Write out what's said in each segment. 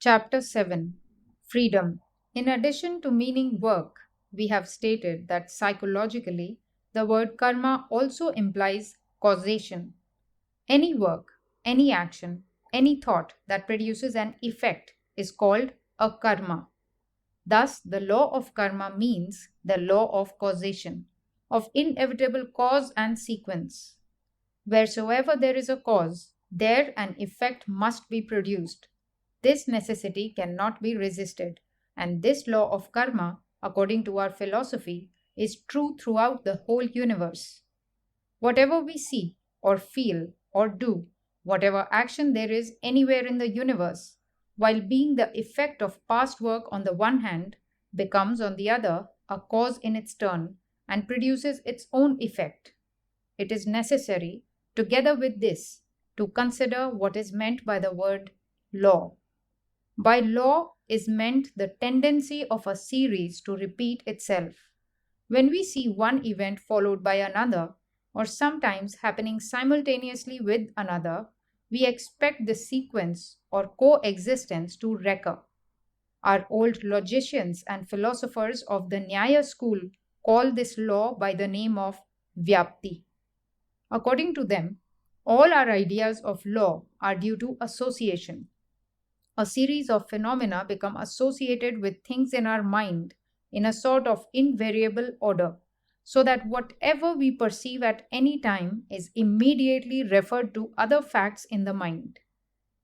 Chapter 7 Freedom. In addition to meaning work, we have stated that psychologically, the word karma also implies causation. Any work, any action, any thought that produces an effect is called a karma. Thus, the law of karma means the law of causation, of inevitable cause and sequence. Wheresoever there is a cause, there an effect must be produced. This necessity cannot be resisted, and this law of karma, according to our philosophy, is true throughout the whole universe. Whatever we see, or feel, or do, whatever action there is anywhere in the universe, while being the effect of past work on the one hand, becomes on the other a cause in its turn and produces its own effect. It is necessary, together with this, to consider what is meant by the word law. By law is meant the tendency of a series to repeat itself. When we see one event followed by another, or sometimes happening simultaneously with another, we expect the sequence or coexistence to recur. Our old logicians and philosophers of the Nyâyâ school call this law by the name of Vyâpti. According to them, all our ideas of law are due to association. A series of phenomena become associated with things in our mind in a sort of invariable order, so that whatever we perceive at any time is immediately referred to other facts in the mind.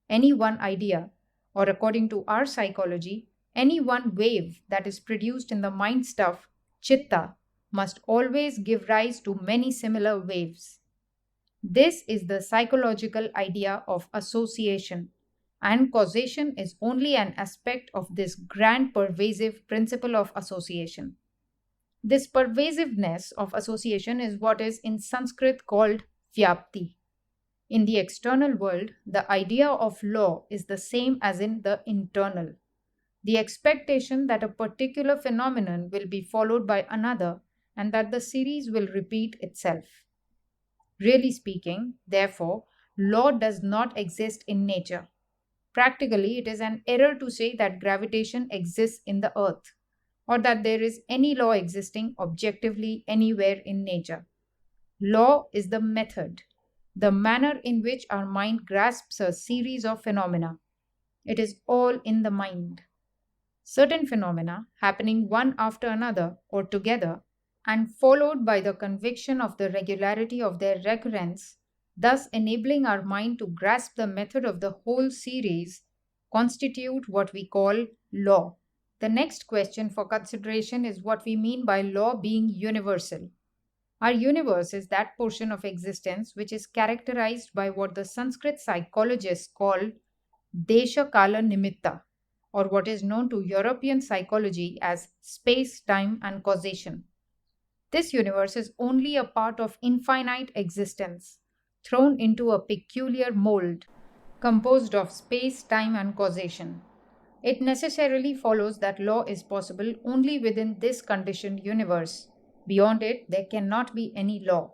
Any one idea, or according to our psychology, any one wave that is produced in the mind stuff, Chitta, must always give rise to many similar waves. This is the psychological idea of association, and causation is only an aspect of this grand pervasive principle of association. This pervasiveness of association is what is in Sanskrit called Vyâpti. In the external world, the idea of law is the same as in the internal. The expectation that a particular phenomenon will be followed by another and that the series will repeat itself. Really speaking, therefore, law does not exist in nature. Practically, it is an error to say that gravitation exists in the earth, or that there is any law existing objectively anywhere in nature. Law is the method, the manner in which our mind grasps a series of phenomena. It is all in the mind. Certain phenomena, happening one after another or together, and followed by the conviction of the regularity of their recurrence, thus enabling our mind to grasp the method of the whole series, constitute what we call law. The next question for consideration is what we mean by law being universal. Our universe is that portion of existence which is characterized by what the Sanskrit psychologists call desha kala nimitta, or what is known to European psychology as space, time, and causation. This universe is only a part of infinite existence, thrown into a peculiar mold composed of space, time, and causation. It necessarily follows that law is possible only within this conditioned universe. Beyond it, there cannot be any law.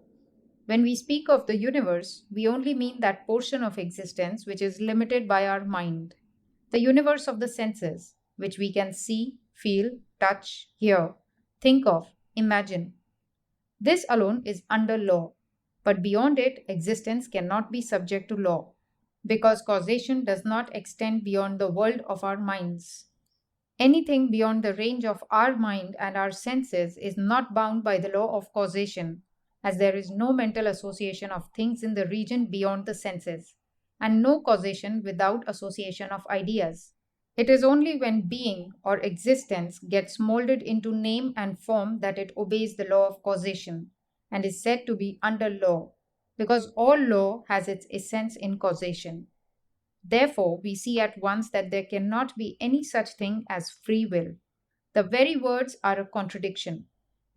When we speak of the universe, we only mean that portion of existence which is limited by our mind. The universe of the senses, which we can see, feel, touch, hear, think of, imagine. This alone is under law, but beyond it, existence cannot be subject to law, because causation does not extend beyond the world of our minds. Anything beyond the range of our mind and our senses is not bound by the law of causation, as there is no mental association of things in the region beyond the senses, and no causation without association of ideas. It is only when being or existence gets molded into name and form that it obeys the law of causation and is said to be under law, because all law has its essence in causation. Therefore, we see at once that there cannot be any such thing as free will. The very words are a contradiction,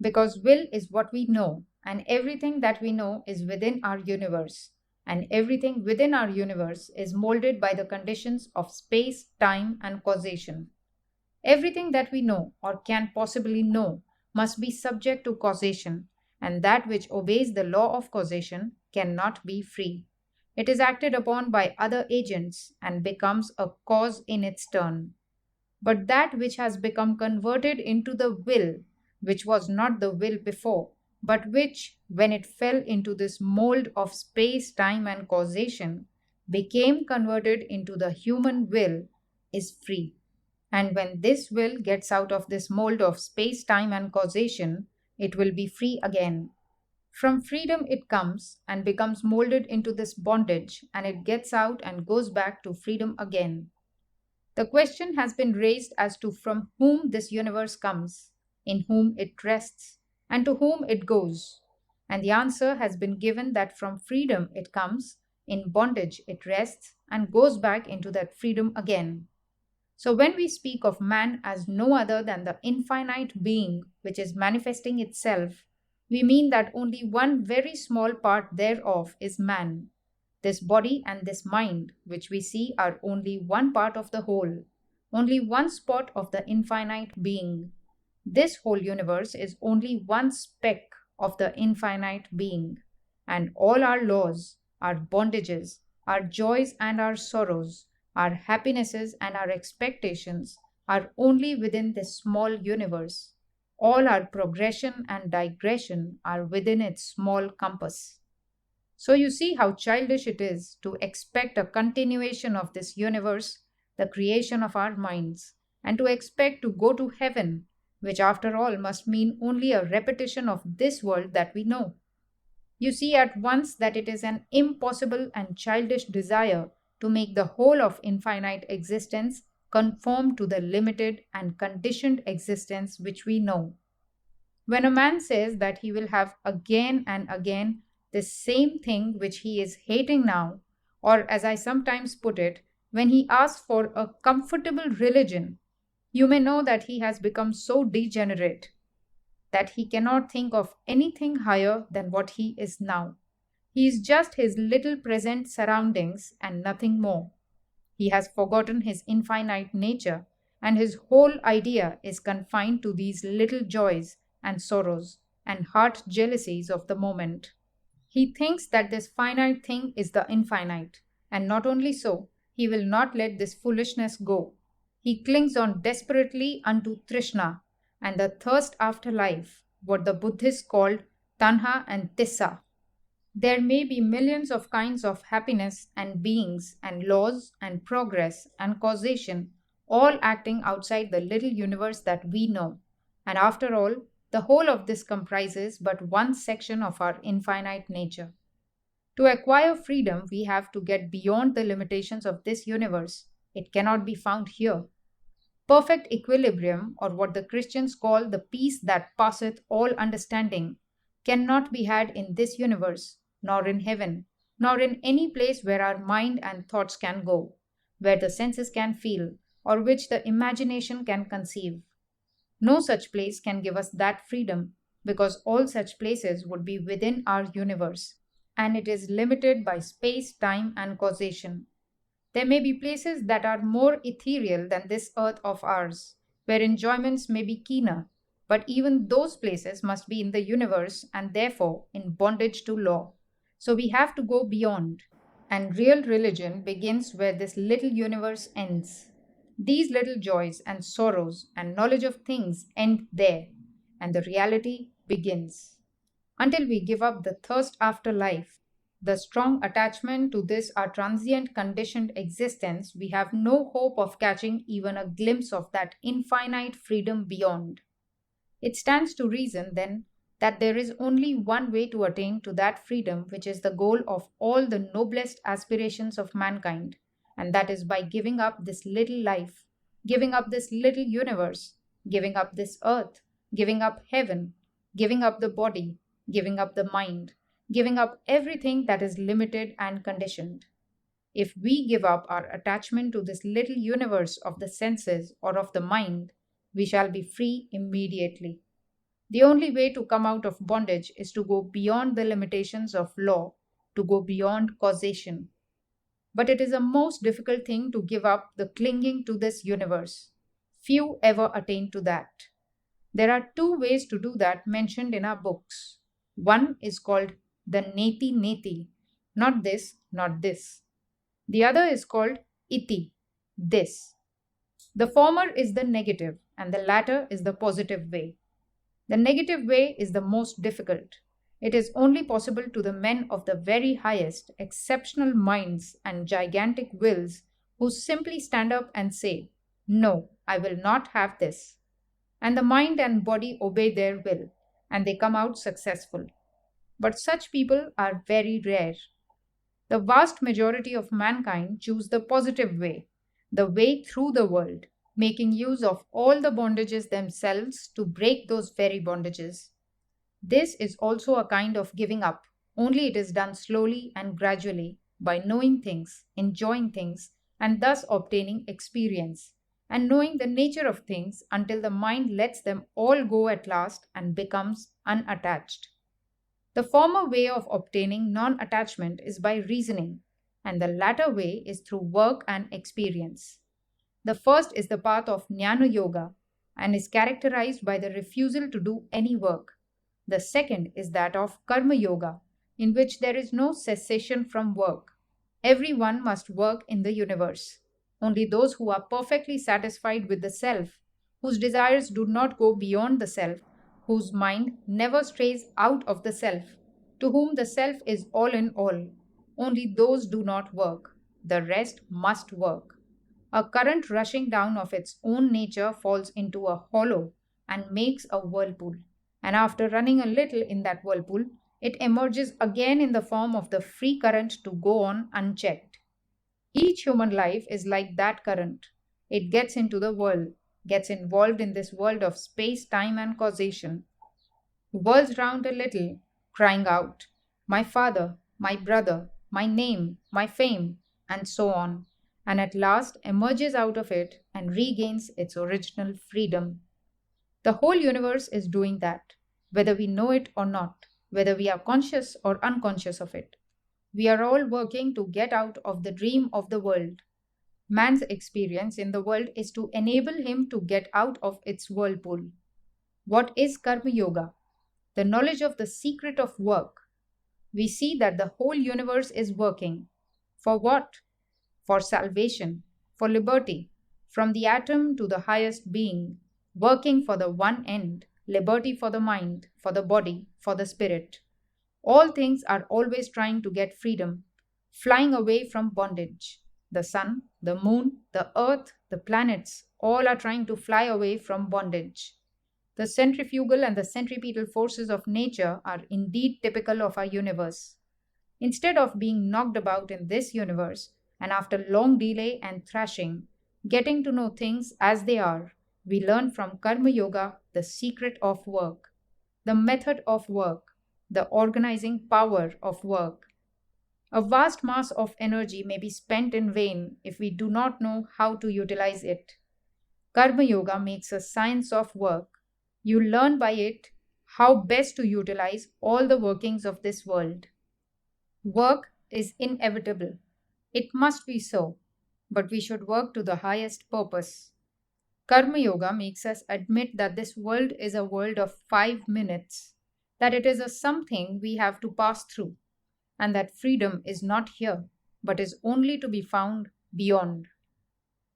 because will is what we know, and everything that we know is within our universe, and everything within our universe is molded by the conditions of space, time, and causation. Everything that we know or can possibly know must be subject to causation, and that which obeys the law of causation cannot be free. It is acted upon by other agents and becomes a cause in its turn. But that which has become converted into the will, which was not the will before, but which, when it fell into this mold of space, time, and causation, became converted into the human will, is free. And when this will gets out of this mold of space, time, and causation, it will be free again. From freedom it comes and becomes molded into this bondage, and it gets out and goes back to freedom again. The question has been raised as to from whom this universe comes, in whom it rests, and to whom it goes. And the answer has been given that from freedom it comes, in bondage it rests, and goes back into that freedom again. So, when we speak of man as no other than the infinite being which is manifesting itself, we mean that only one very small part thereof is man. This body and this mind, which we see, are only one part of the whole, only one spot of the infinite being. This whole universe is only one speck of the infinite being, and all our laws, our bondages, our joys and our sorrows, our happinesses and our expectations are only within this small universe. All our progression and digression are within its small compass. So you see how childish it is to expect a continuation of this universe, the creation of our minds, and to expect to go to heaven, which after all must mean only a repetition of this world that we know. You see at once that it is an impossible and childish desire to make the whole of infinite existence conform to the limited and conditioned existence which we know. When a man says that he will have again and again the same thing which he is hating now, or as I sometimes put it, when he asks for a comfortable religion, you may know that he has become so degenerate that he cannot think of anything higher than what he is now. He is just his little present surroundings and nothing more. He has forgotten his infinite nature, and his whole idea is confined to these little joys and sorrows and heart jealousies of the moment. He thinks that this finite thing is the infinite, and not only so, he will not let this foolishness go. He clings on desperately unto Trishna and the thirst after life, what the Buddhists called Tanha and Tissa. There may be millions of kinds of happiness and beings and laws and progress and causation, all acting outside the little universe that we know. And after all, the whole of this comprises but one section of our infinite nature. To acquire freedom, we have to get beyond the limitations of this universe. It cannot be found here. Perfect equilibrium, or what the Christians call the peace that passeth all understanding, cannot be had in this universe, nor in heaven, nor in any place where our mind and thoughts can go, where the senses can feel, or which the imagination can conceive. No such place can give us that freedom, because all such places would be within our universe, and it is limited by space, time, and causation. There may be places that are more ethereal than this earth of ours, where enjoyments may be keener, but even those places must be in the universe and therefore in bondage to law. So we have to go beyond. And real religion begins where this little universe ends. These little joys and sorrows and knowledge of things end there, and the reality begins. Until we give up the thirst after life, the strong attachment to this our transient conditioned existence, we have no hope of catching even a glimpse of that infinite freedom beyond. It stands to reason, then, that there is only one way to attain to that freedom which is the goal of all the noblest aspirations of mankind, and that is by giving up this little life, giving up this little universe, giving up this earth, giving up heaven, giving up the body, giving up the mind, giving up everything that is limited and conditioned. If we give up our attachment to this little universe of the senses or of the mind, we shall be free immediately. The only way to come out of bondage is to go beyond the limitations of law, to go beyond causation. But it is a most difficult thing to give up the clinging to this universe. Few ever attain to that. There are two ways to do that mentioned in our books. One is called the neti neti, not this not this. The other is called iti, this. The former is the negative, and the latter is the positive way. The negative way is the most difficult. It is only possible to the men of the very highest, exceptional minds and gigantic wills who simply stand up and say, "No, I will not have this." And the mind and body obey their will, and they come out successful. But such people are very rare. The vast majority of mankind choose the positive way, the way through the world, making use of all the bondages themselves to break those very bondages. This is also a kind of giving up, only it is done slowly and gradually by knowing things, enjoying things, and thus obtaining experience, and knowing the nature of things until the mind lets them all go at last and becomes unattached. The former way of obtaining non attachment is by reasoning, and the latter way is through work and experience. The first is the path of Jnana Yoga and is characterized by the refusal to do any work. The second is that of Karma Yoga, in which there is no cessation from work. Everyone must work in the universe. Only those who are perfectly satisfied with the self, whose desires do not go beyond the self, whose mind never strays out of the self, to whom the self is all in all, only those do not work. The rest must work. A current rushing down of its own nature falls into a hollow and makes a whirlpool. And after running a little in that whirlpool, it emerges again in the form of the free current to go on unchecked. Each human life is like that current. It gets into the world, gets involved in this world of space, time, and causation, whirls round a little, crying out, "My father, my brother, my name, my fame," and so on, and at last emerges out of it and regains its original freedom. The whole universe is doing that, whether we know it or not, whether we are conscious or unconscious of it. We are all working to get out of the dream of the world. Man's experience in the world is to enable him to get out of its whirlpool. What is Karma Yoga? The knowledge of the secret of work. We see that the whole universe is working. For what? For salvation, for liberty, from the atom to the highest being, working for the one end, liberty for the mind, for the body, for the spirit. All things are always trying to get freedom, flying away from bondage. The sun, the moon, the earth, the planets, all are trying to fly away from bondage. The centrifugal and the centripetal forces of nature are indeed typical of our universe. Instead of being knocked about in this universe, and after long delay and thrashing, getting to know things as they are, we learn from Karma Yoga the secret of work, the method of work, the organizing power of work. A vast mass of energy may be spent in vain if we do not know how to utilize it. Karma Yoga makes a science of work. You learn by it how best to utilize all the workings of this world. Work is inevitable. It must be so, but we should work to the highest purpose. Karma Yoga makes us admit that this world is a world of 5 minutes, that it is a something we have to pass through, and that freedom is not here, but is only to be found beyond.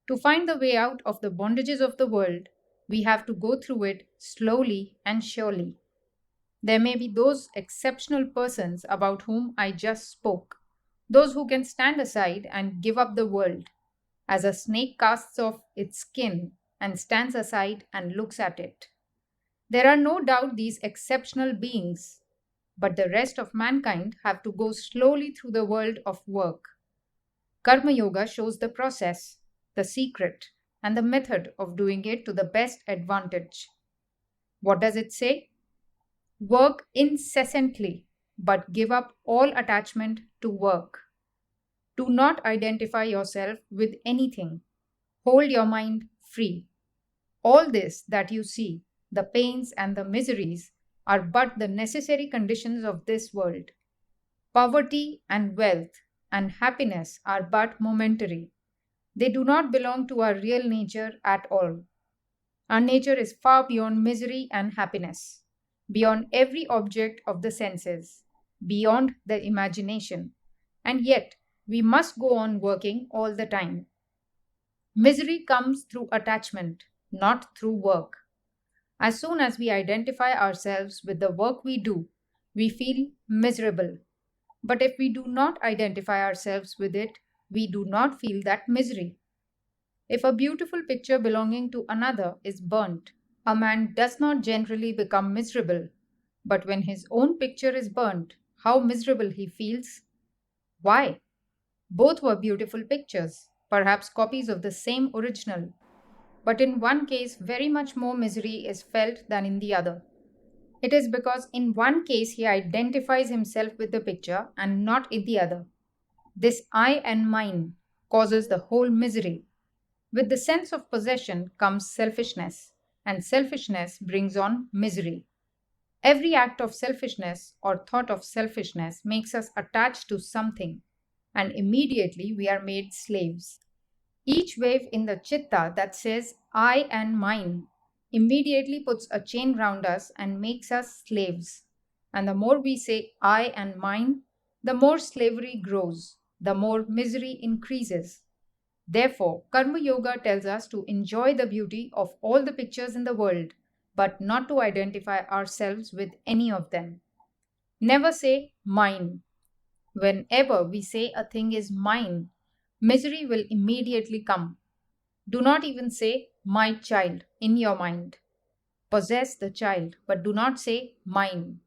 To find the way out of the bondages of the world, we have to go through it slowly and surely. There may be those exceptional persons about whom I just spoke, those who can stand aside and give up the world, as a snake casts off its skin and stands aside and looks at it. There are no doubt these exceptional beings, but the rest of mankind have to go slowly through the world of work. Karma Yoga shows the process, the secret, and the method of doing it to the best advantage. What does it say? Work incessantly, but give up all attachment to work. Do not identify yourself with anything. Hold your mind free. All this that you see, the pains and the miseries, are but the necessary conditions of this world. Poverty and wealth and happiness are but momentary. They do not belong to our real nature at all. Our nature is far beyond misery and happiness, beyond every object of the senses, beyond the imagination. And yet, We must go on working all the time. Misery comes through attachment, not through work. As soon as we identify ourselves with the work we do, we feel miserable. But if we do not identify ourselves with it, we do not feel that misery. If a beautiful picture belonging to another is burnt, a man does not generally become miserable. But when his own picture is burnt, how miserable he feels. Why? Both were beautiful pictures, perhaps copies of the same original. But in one case, very much more misery is felt than in the other. It is because in one case he identifies himself with the picture and not in the other. This I and mine causes the whole misery. With the sense of possession comes selfishness, and selfishness brings on misery. Every act of selfishness or thought of selfishness makes us attached to something, and immediately we are made slaves. Each wave in the Chitta that says I and mine immediately puts a chain round us and makes us slaves. And the more we say I and mine, the more slavery grows, the more misery increases. Therefore, Karma Yoga tells us to enjoy the beauty of all the pictures in the world, but not to identify ourselves with any of them. Never say mine. Whenever we say a thing is mine, misery will immediately come. Do not even say my child in your mind. Possess the child, but do not say mine.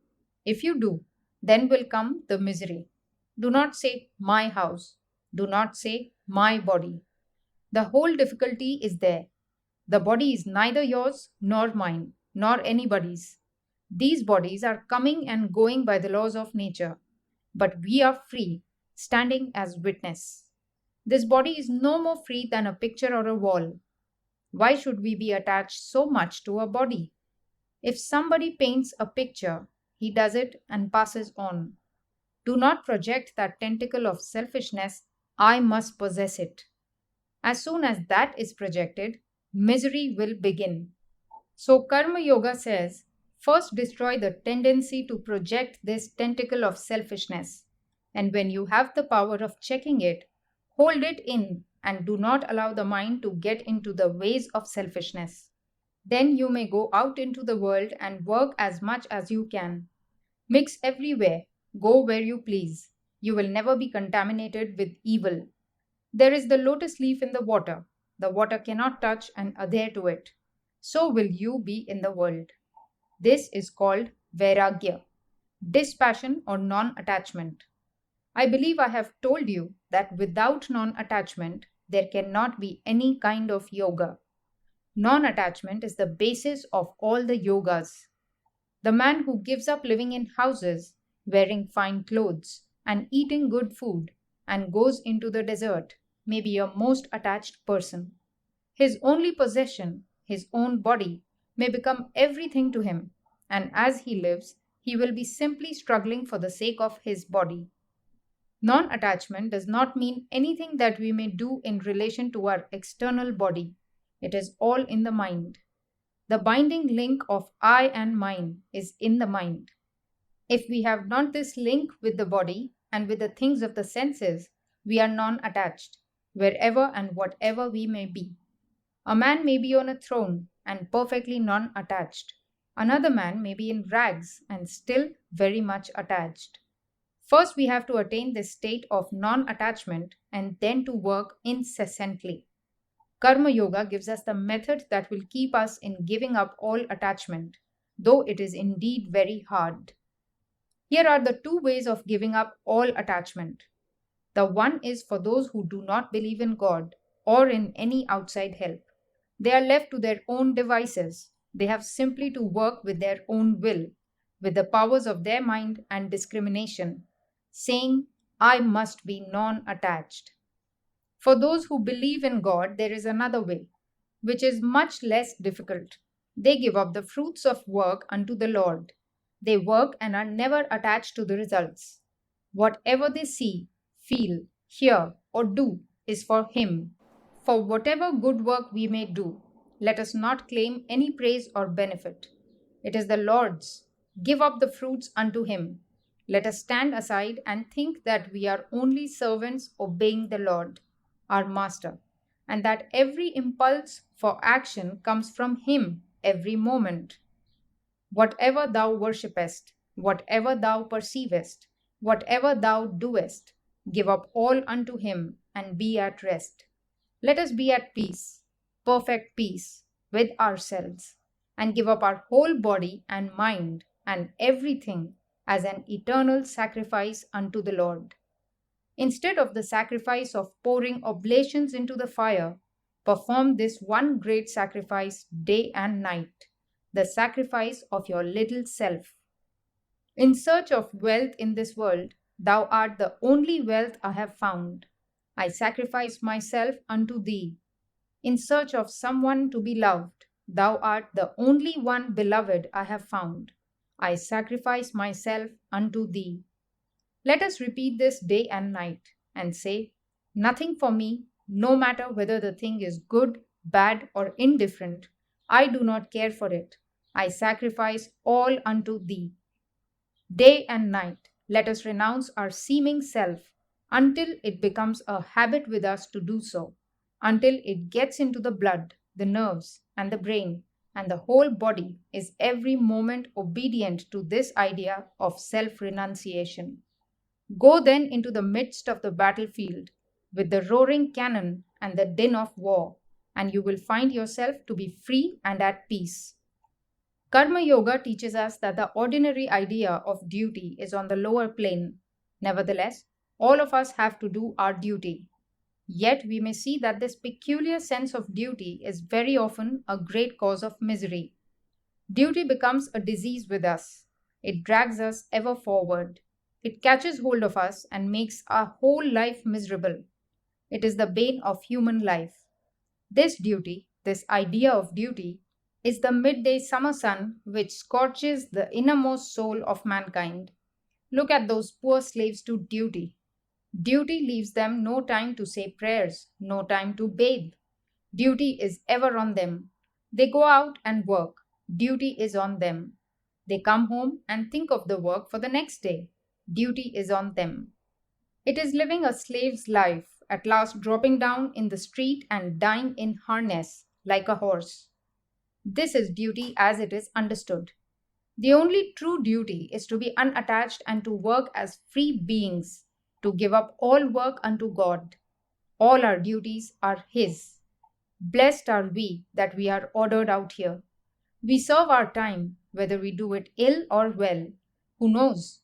If you do, then will come the misery. Do not say my house. Do not say my body. The whole difficulty is there. The body is neither yours nor mine, nor anybody's. These bodies are coming and going by the laws of nature, but we are free, standing as witness. This body is no more free than a picture or a wall. Why should we be attached so much to a body? If somebody paints a picture, he does it and passes on. Do not project that tentacle of selfishness, I must possess it. As soon as that is projected, misery will begin. So Karma Yoga says, first destroy the tendency to project this tentacle of selfishness. And when you have the power of checking it, hold it in and do not allow the mind to get into the ways of selfishness. Then you may go out into the world and work as much as you can. Mix everywhere, go where you please. You will never be contaminated with evil. There is the lotus leaf in the water. The water cannot touch and adhere to it. So will you be in the world. This is called Vairagya, dispassion or non-attachment. I believe I have told you that without non-attachment, there cannot be any kind of yoga. Non-attachment is the basis of all the yogas. The man who gives up living in houses, wearing fine clothes, and eating good food, and goes into the desert may be a most attached person. His only possession, his own body, may become everything to him, and as he lives, he will be simply struggling for the sake of his body. Non-attachment does not mean anything that we may do in relation to our external body. It is all in the mind. The binding link of I and mine is in the mind. If we have not this link with the body and with the things of the senses, we are non-attached, wherever and whatever we may be. A man may be on a throne and perfectly non-attached. Another man may be in rags and still very much attached. First, we have to attain this state of non-attachment and then to work incessantly. Karma Yoga gives us the method that will keep us in giving up all attachment, though it is indeed very hard. Here are the two ways of giving up all attachment. The one is for those who do not believe in God or in any outside help. They are left to their own devices. They have simply to work with their own will, with the powers of their mind and discrimination, saying, I must be non-attached. For those who believe in God, there is another way, which is much less difficult. They give up the fruits of work unto the Lord. They work and are never attached to the results. Whatever they see, feel, hear, or do is for Him. For whatever good work we may do, let us not claim any praise or benefit. It is the Lord's. Give up the fruits unto Him. Let us stand aside and think that we are only servants obeying the Lord, our Master, and that every impulse for action comes from Him every moment. Whatever thou worshippest, whatever thou perceivest, whatever thou doest, give up all unto Him and be at rest. Let us be at peace, perfect peace, with ourselves, and give up our whole body and mind and everything as an eternal sacrifice unto the Lord. Instead of the sacrifice of pouring oblations into the fire, perform this one great sacrifice day and night, the sacrifice of your little self. In search of wealth in this world, thou art the only wealth I have found. I sacrifice myself unto thee. In search of someone to be loved, thou art the only one beloved I have found. I sacrifice myself unto thee. Let us repeat this day and night and say, nothing for me, no matter whether the thing is good, bad, or indifferent. I do not care for it. I sacrifice all unto thee. Day and night, let us renounce our seeming self until it becomes a habit with us to do so, until it gets into the blood, the nerves, and the brain, and the whole body is every moment obedient to this idea of self renunciation. Go then into the midst of the battlefield with the roaring cannon and the din of war, and you will find yourself to be free and at peace. Karma Yoga teaches us that the ordinary idea of duty is on the lower plane. Nevertheless, all of us have to do our duty. Yet we may see that this peculiar sense of duty is very often a great cause of misery. Duty becomes a disease with us. It drags us ever forward. It catches hold of us and makes our whole life miserable. It is the bane of human life. This duty, this idea of duty, is the midday summer sun which scorches the innermost soul of mankind. Look at those poor slaves to duty. Duty leaves them no time to say prayers, no time to bathe. Duty is ever on them. They go out and work. Duty is on them. They come home and think of the work for the next day. Duty is on them. It is living a slave's life, at last dropping down in the street and dying in harness like a horse. This is duty as it is understood. The only true duty is to be unattached and to work as free beings, to give up all work unto God. All our duties are His. Blessed are we that we are ordered out here. We serve our time, whether we do it ill or well. Who knows?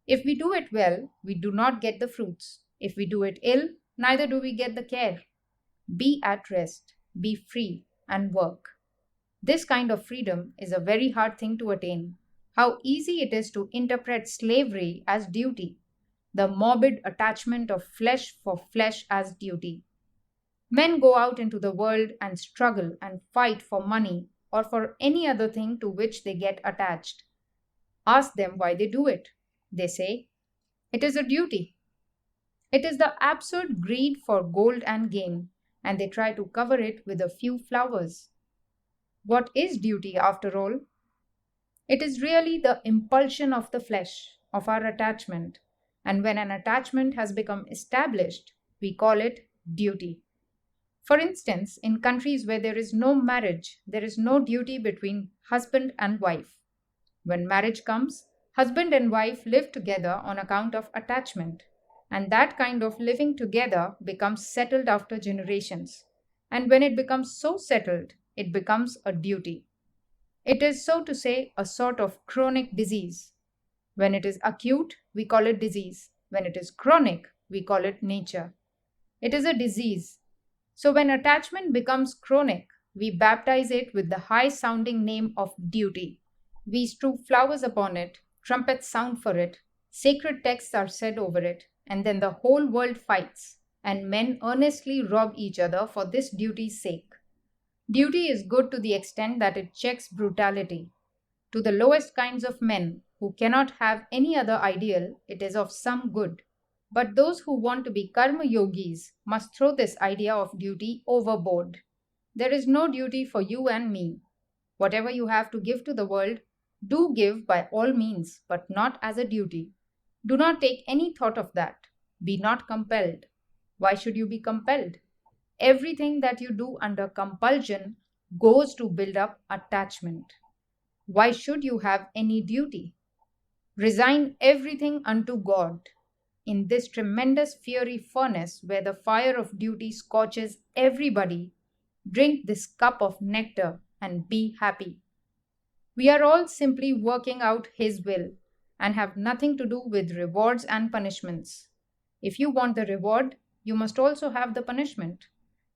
If we do it well, we do not get the fruits. If we do it ill, neither do we get the care. Be at rest, be free, and work. This kind of freedom is a very hard thing to attain. How easy it is to interpret slavery as duty, the morbid attachment of flesh for flesh as duty. Men go out into the world and struggle and fight for money or for any other thing to which they get attached. Ask them why they do it. They say, it is a duty. It is the absurd greed for gold and gain, and they try to cover it with a few flowers. What is duty after all? It is really the impulsion of the flesh, of our attachment, and when an attachment has become established, we call it duty. For instance, in countries where there is no marriage, there is no duty between husband and wife. When marriage comes, husband and wife live together on account of attachment, and that kind of living together becomes settled after generations. And when it becomes so settled, it becomes a duty. It is, so to say, a sort of chronic disease. When it is acute, we call it disease. When it is chronic, we call it nature. It is a disease. So when attachment becomes chronic, we baptize it with the high-sounding name of duty. We strew flowers upon it, trumpets sound for it, sacred texts are said over it, and then the whole world fights, and men earnestly rob each other for this duty's sake. Duty is good to the extent that it checks brutality. To the lowest kinds of men, who cannot have any other ideal, it is of some good. But those who want to be karma yogis must throw this idea of duty overboard. There is no duty for you and me. Whatever you have to give to the world, do give by all means, but not as a duty. Do not take any thought of that. Be not compelled. Why should you be compelled? Everything that you do under compulsion goes to build up attachment. Why should you have any duty? Resign everything unto God. In this tremendous fiery furnace where the fire of duty scorches everybody, drink this cup of nectar and be happy. We are all simply working out His will and have nothing to do with rewards and punishments. If you want the reward, you must also have the punishment.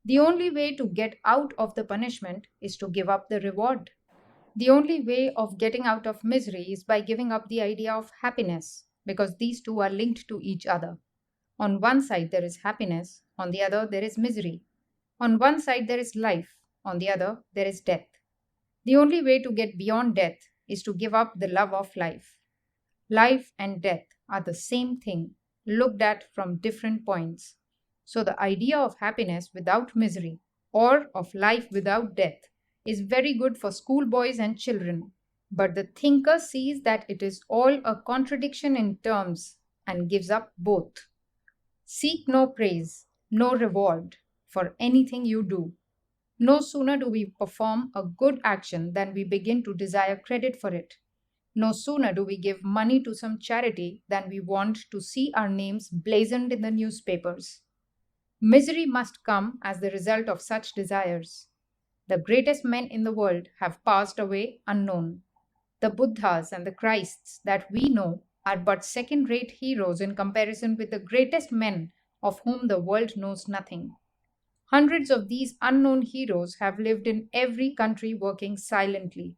The only way to get out of the punishment is to give up the reward. The only way of getting out of misery is by giving up the idea of happiness, because these two are linked to each other. On one side there is happiness, on the other there is misery. On one side there is life, on the other there is death. The only way to get beyond death is to give up the love of life. Life and death are the same thing, looked at from different points. So the idea of happiness without misery, or of life without death, is very good for schoolboys and children. But the thinker sees that it is all a contradiction in terms and gives up both. Seek no praise, no reward for anything you do. No sooner do we perform a good action than we begin to desire credit for it. No sooner do we give money to some charity than we want to see our names blazoned in the newspapers. Misery must come as the result of such desires. The greatest men in the world have passed away unknown. The Buddhas and the Christs that we know are but second rate heroes in comparison with the greatest men of whom the world knows nothing. Hundreds of these unknown heroes have lived in every country working silently.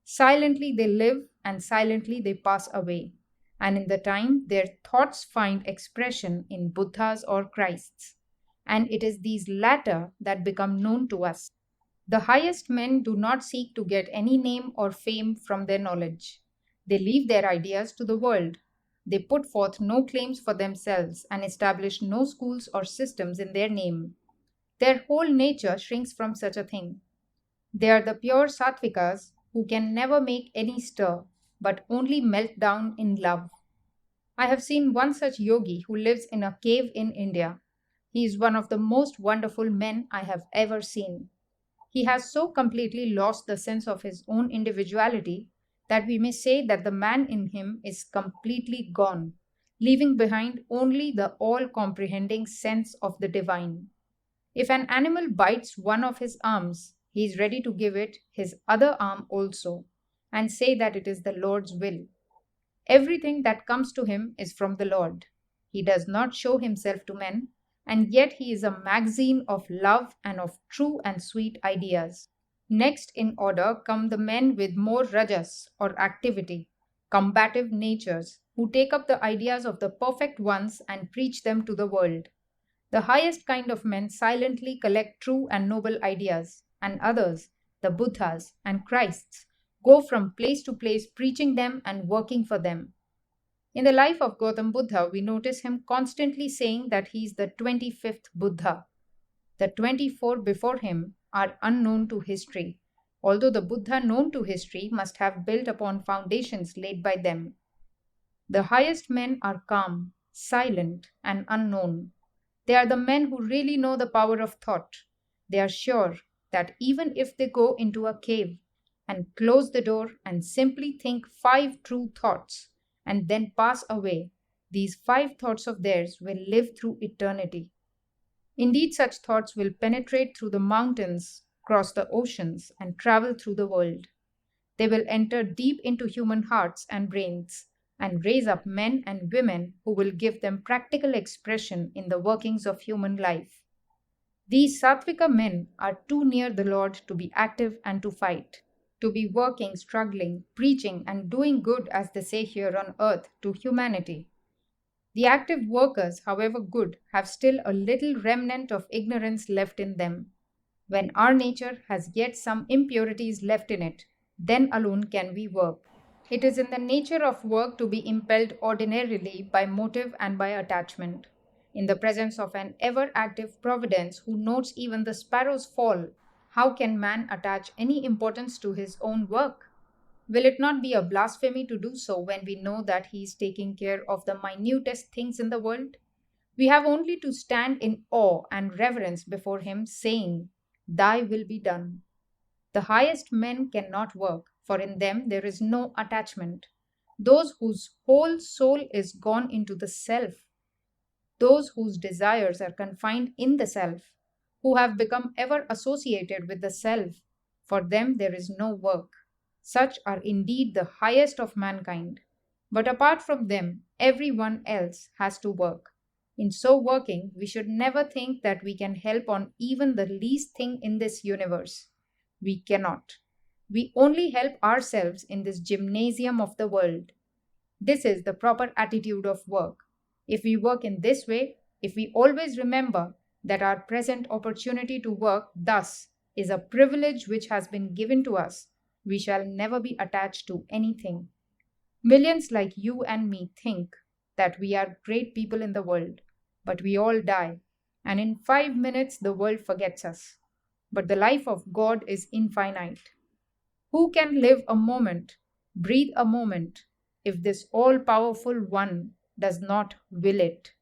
Silently they live and silently they pass away. And in the time, their thoughts find expression in Buddhas or Christs. And it is these latter that become known to us. The highest men do not seek to get any name or fame from their knowledge. They leave their ideas to the world. They put forth no claims for themselves and establish no schools or systems in their name. Their whole nature shrinks from such a thing. They are the pure satvikas who can never make any stir, but only melt down in love. I have seen one such yogi who lives in a cave in India. He is one of the most wonderful men I have ever seen. He has so completely lost the sense of his own individuality that we may say that the man in him is completely gone, leaving behind only the all-comprehending sense of the divine. If an animal bites one of his arms, he is ready to give it his other arm also, and say that it is the Lord's will. Everything that comes to him is from the Lord. He does not show himself to men, and yet he is a magazine of love and of true and sweet ideas. Next in order come the men with more rajas or activity, combative natures, who take up the ideas of the perfect ones and preach them to the world. The highest kind of men silently collect true and noble ideas, and others, the Buddhas and Christs, go from place to place preaching them and working for them. In the life of Gautam Buddha, we notice him constantly saying that he is the 25th Buddha. The 24 before him are unknown to history, although the Buddha known to history must have built upon foundations laid by them. The highest men are calm, silent, and unknown. They are the men who really know the power of thought. They are sure that even if they go into a cave and close the door and simply think 5 true thoughts and then pass away, these 5 thoughts of theirs will live through eternity. Indeed, such thoughts will penetrate through the mountains, cross the oceans, and travel through the world. They will enter deep into human hearts and brains and raise up men and women who will give them practical expression in the workings of human life. These sattvika men are too near the Lord to be active and to fight, to be working, struggling, preaching, and doing good, as they say here on earth, to humanity. The active workers, however good, have still a little remnant of ignorance left in them. When our nature has yet some impurities left in it, then alone can we work. It is in the nature of work to be impelled ordinarily by motive and by attachment. In the presence of an ever active providence who notes even the sparrow's fall, how can man attach any importance to his own work? Will it not be a blasphemy to do so when we know that He is taking care of the minutest things in the world? We have only to stand in awe and reverence before Him, saying, Thy will be done. The highest men cannot work, for in them there is no attachment. Those whose whole soul is gone into the self, those whose desires are confined in the self, who have become ever associated with the self, for them there is no work. Such are indeed the highest of mankind. But apart from them, everyone else has to work. In so working, we should never think that we can help on even the least thing in this universe. We cannot. We only help ourselves in this gymnasium of the world. This is the proper attitude of work. If we work in this way, if we always remember that our present opportunity to work thus is a privilege which has been given to us, we shall never be attached to anything. Millions like you and me think that we are great people in the world, but we all die, and in 5 minutes the world forgets us. But the life of God is infinite. Who can live a moment, breathe a moment, if this all powerful One does not will it?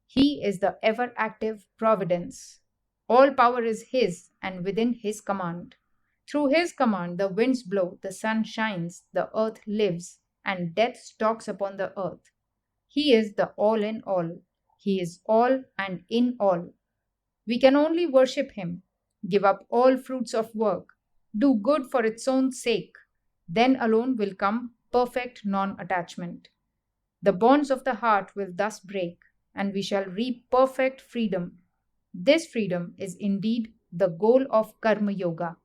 He is the ever active providence. All power is His and within His command. Through His command, the winds blow, the sun shines, the earth lives, and death stalks upon the earth. He is the all in all. He is all and in all. We can only worship Him, give up all fruits of work, do good for its own sake. Then alone will come perfect non attachment. The bonds of the heart will thus break, and we shall reap perfect freedom. This freedom is indeed the goal of Karma Yoga.